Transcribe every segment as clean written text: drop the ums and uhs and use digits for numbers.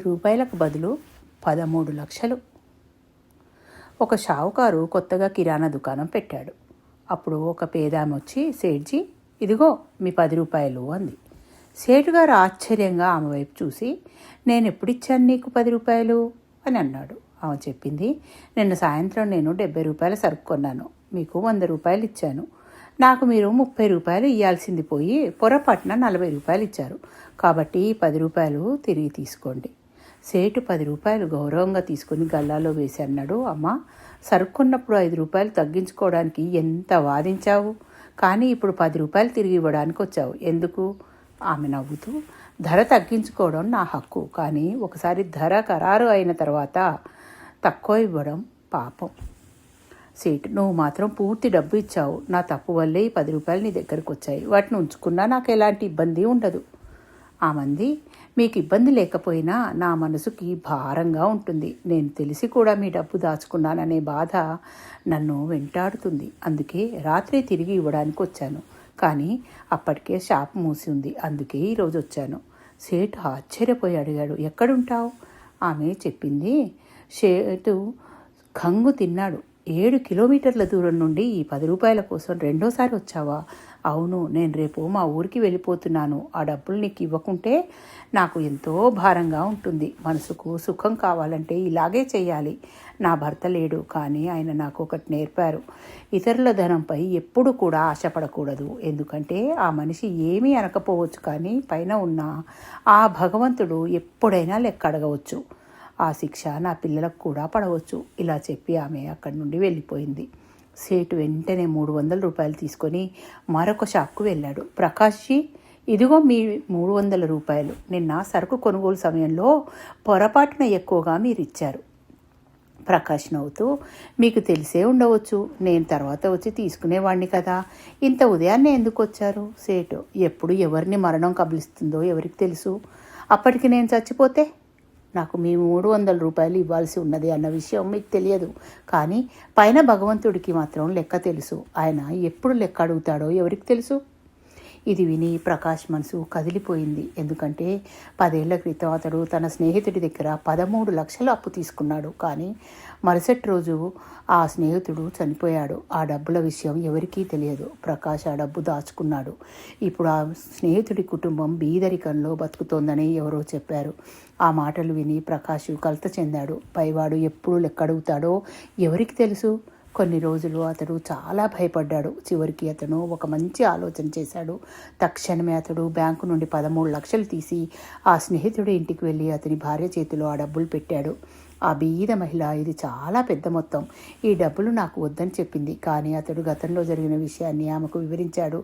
రూపాయలకు బదులు 13 లక్షలు. ఒక షావుకారు కొత్తగా కిరాణా దుకాణం పెట్టాడు. అప్పుడు ఒక పేదామె వచ్చి, సేట్జీ, ఇదిగో మీ 10 రూపాయలు అంది. సేటుగారు ఆశ్చర్యంగా ఆమె వైపు చూసి, నేను ఎప్పుడిచ్చాను నీకు 10 రూపాయలు అని అన్నాడు. ఆమె చెప్పింది, నిన్న సాయంత్రం నేను 70 రూపాయల సరుకు కొన్నాను, మీకు 100 రూపాయలు ఇచ్చాను. నాకు మీరు 30 రూపాయలు ఇవ్వాల్సింది పోయి పొరపాటున 40 రూపాయలు ఇచ్చారు. కాబట్టి 10 రూపాయలు తిరిగి తీసుకోండి. సేటు 10 రూపాయలు గౌరవంగా తీసుకుని గల్లాలో వేసి అన్నాడు, అమ్మా, సరుకు కొన్నప్పుడు 5 రూపాయలు తగ్గించుకోవడానికి ఎంత వాదించావు, కానీ ఇప్పుడు 10 రూపాయలు తిరిగి ఇవ్వడానికి వచ్చావు, ఎందుకు? ఆమె నవ్వుతూ, ధర తగ్గించుకోవడం నా హక్కు, కానీ ఒకసారి ధర ఖరారు అయిన తర్వాత తక్కువ ఇవ్వడం పాపం. సేటు, నువ్వు మాత్రం పూర్తి డబ్బు ఇచ్చావు. నా తప్పు వల్లే ఈ 10 రూపాయలు నీ దగ్గరకు వచ్చాయి. వాటిని ఉంచుకున్నా నాకు ఎలాంటి ఇబ్బంది ఉండదు. ఆమంది, మీకు ఇబ్బంది లేకపోయినా నా మనసుకి భారంగా ఉంటుంది. నేను తెలిసి కూడా మీ డబ్బు దాచుకున్నాననే బాధ నన్ను వెంటాడుతుంది. అందుకే రాత్రి తిరిగి ఇవ్వడానికి వచ్చాను. కానీ అప్పటికే షాప్ మూసి ఉంది, అందుకే ఈరోజు వచ్చాను. సేటు ఆశ్చర్యపోయి అడిగాడు, ఎక్కడుంటావు? ఆమె చెప్పింది. సేటు కంగు తిన్నాడు. 7 కిలోమీటర్ల దూరం నుండి ఈ 10 రూపాయల కోసం రెండోసారి వచ్చావా? అవును, నేను రేపు మా ఊరికి వెళ్ళిపోతున్నాను. ఆ డబ్బులు నీకు ఇవ్వకుంటే నాకు ఎంతో భారంగా ఉంటుంది. మనసుకు సుఖం కావాలంటే ఇలాగే చేయాలి. నా భర్త లేడు, కానీ ఆయన నాకు ఒకటి నేర్పారు. ఇతరుల ధనంపై ఎప్పుడు కూడా ఆశపడకూడదు. ఎందుకంటే ఆ మనిషి ఏమీ అనకపోవచ్చు, కానీ పైన ఉన్న ఆ భగవంతుడు ఎప్పుడైనా లెక్క అడగవచ్చు. ఆ శిక్ష నా పిల్లలకు కూడా పడవచ్చు. ఇలా చెప్పి ఆమె అక్కడి నుండి వెళ్ళిపోయింది. సేటు వెంటనే 300 రూపాయలు తీసుకొని మరొక షాప్కు వెళ్ళాడు. ప్రకాష్జీ, ఇదిగో మీ 300 రూపాయలు. నిన్న సరుకు కొనుగోలు సమయంలో పొరపాటున ఎక్కువగా మీరు ఇచ్చారు. ప్రకాష్ నవ్వుతూ, మీకు తెలిసే ఉండవచ్చు, నేను తర్వాత వచ్చి తీసుకునేవాడిని కదా. ఇంత ఉదయాన్నే ఎందుకు వచ్చారు? సేటు, ఎప్పుడు ఎవరిని మరణం కబలిస్తుందో ఎవరికి తెలుసు. అప్పటికి నేను చచ్చిపోతే నాకు మీ 300 రూపాయలు ఇవ్వాల్సి ఉన్నది అన్న విషయం మీకు తెలియదు, కానీ పైన భగవంతుడికి మాత్రం లెక్క తెలుసు. ఆయన ఎప్పుడు లెక్క అడుగుతాడో ఎవరికి తెలుసు. ఇది విని ప్రకాష్ మనసు కదిలిపోయింది. ఎందుకంటే 10 ఏళ్ల క్రితం అతడు తన స్నేహితుడి దగ్గర 13 లక్షలు అప్పు తీసుకున్నాడు. కానీ మరుసటి రోజు ఆ స్నేహితుడు చనిపోయాడు. ఆ డబ్బుల విషయం ఎవరికీ తెలియదు. ప్రకాష్ ఆ డబ్బు దాచుకున్నాడు. ఇప్పుడు ఆ స్నేహితుడి కుటుంబం బీదరికంలో బతుకుతోందని ఎవరో చెప్పారు. ఆ మాటలు విని ప్రకాష్ కలత చెందాడు. పైవాడు ఎప్పుడు లెక్కడుగుతాడో ఎవరికి తెలుసు. కొన్ని రోజులు అతడు చాలా భయపడ్డాడు. చివరికి అతను ఒక మంచి ఆలోచన చేశాడు. తక్షణమే అతడు బ్యాంకు నుండి 13 లక్షలు తీసి ఆ స్నేహితుడి ఇంటికి వెళ్ళి అతని భార్య చేతిలో ఆ డబ్బులు పెట్టాడు. ఆ బీద మహిళ, ఇది చాలా పెద్ద మొత్తం, ఈ డబ్బులు నాకు వద్దని చెప్పింది. కానీ అతడు గతంలో జరిగిన విషయాన్ని ఆమెకు వివరించాడు.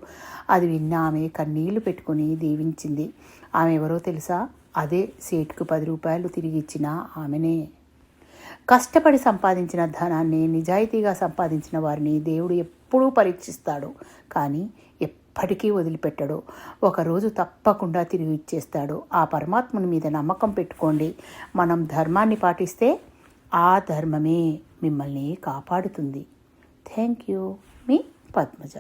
అది విన్న ఆమె కన్నీళ్లు పెట్టుకుని దీవించింది. ఆమె ఎవరో తెలుసా? అదే సేటుకు 10 రూపాయలు తిరిగి ఇచ్చిన ఆమెనే. కష్టపడి సంపాదించిన ధనాన్ని, నిజాయితీగా సంపాదించిన వారిని దేవుడు ఎప్పుడూ పరీక్షిస్తాడు, కానీ ఎప్పటికీ వదిలిపెట్టడు. ఒకరోజు తప్పకుండా తిరిగి ఇచ్చేస్తాడు. ఆ పరమాత్మని మీద నమ్మకం పెట్టుకోండి. మనం ధర్మాన్ని పాటిస్తే ఆ ధర్మమే మిమ్మల్ని కాపాడుతుంది. Thank you. మీ పద్మజ.